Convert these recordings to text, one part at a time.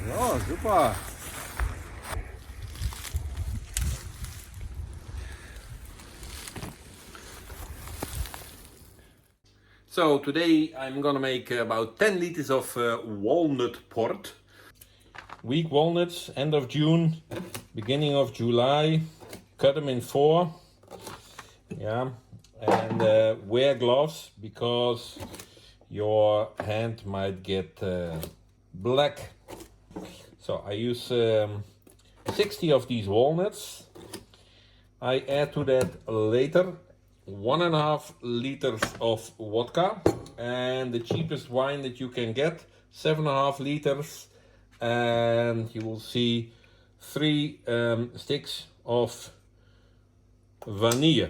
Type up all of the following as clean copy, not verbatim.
Ja, super. So today I'm gonna make about 10 liters of walnut port. Weak walnuts, end of June, beginning of July. Cut them in 4. Yeah, and wear gloves because your hand might get black. So I use 60 of these walnuts. I add to that later 1.5 liters of vodka and the cheapest wine that you can get, 7.5 liters, and you will see 3 sticks of vanilla.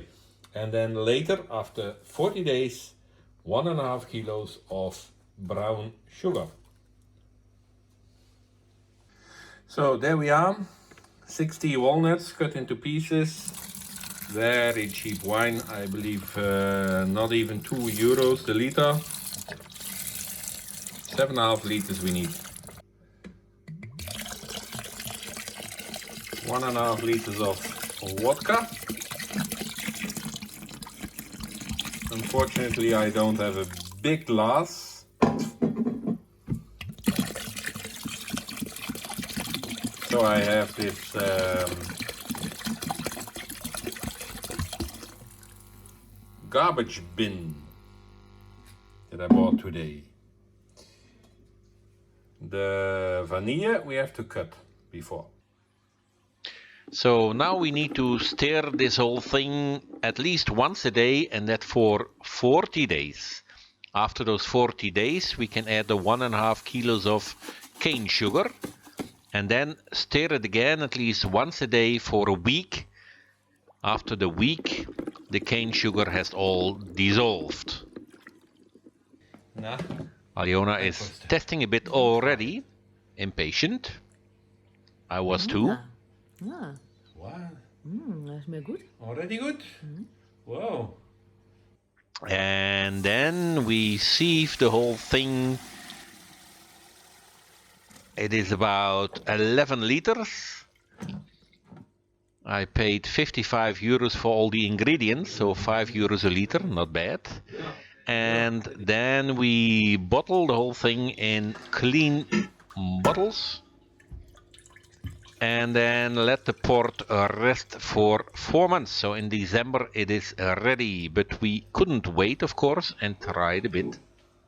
And then later, after 40 days, 1.5 kilos of brown sugar. So there we are, 60 walnuts cut into pieces. Very cheap wine, I believe not even €2 the liter. 7.5 liters we need. 1.5 liters of vodka. Unfortunately, I don't have a big glass. So I have this garbage bin that I bought today. The vanilla we have to cut before. So now we need to stir this whole thing at least once a day, and that for 40 days. After those 40 days, we can add the 1.5 kilos of cane sugar and then stir it again at least once a day for a week. After the week, the cane sugar has all dissolved. Nah. Aliona is testing a bit already. Impatient. I was too. Ja. Wow. Dat is meer goed. Already good? Wow. And then we sieve the whole thing. It is about 11 liters. I paid €55 for all the ingredients, so €5 a liter, not bad. And then we bottle the whole thing in clean bottles. And then let the port rest for 4 months. So in December it is ready, but we couldn't wait, of course, and tried a bit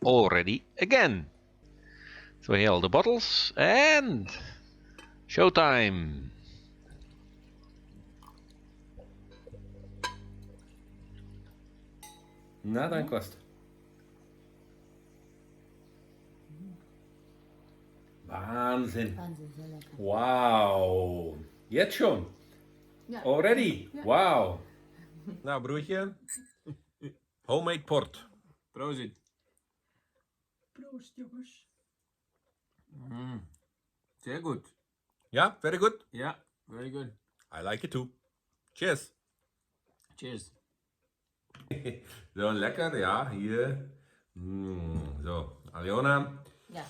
already again. So here all the bottles and showtime. Na, dann kost. Wahnsinn. Wahnsinn, sehr lecker. Wow. Jetzt schon? Ja. Already? Ja. Wow. Nou, broertje. Homemade port. Proost. Proost, jongens. Sehr gut. Ja, very good? Ja, very good. I like it too. Cheers. Cheers. So, lekker, ja, hier. So, Aliona. Ja.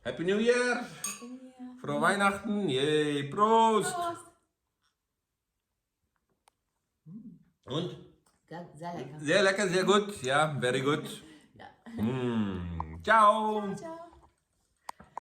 Happy New Year. Frohe Weihnachten. Yay, Prost. Prost. Und? Sehr lecker. Sehr lecker, sehr gut. Ja, very good. Ja. Ciao. Ciao.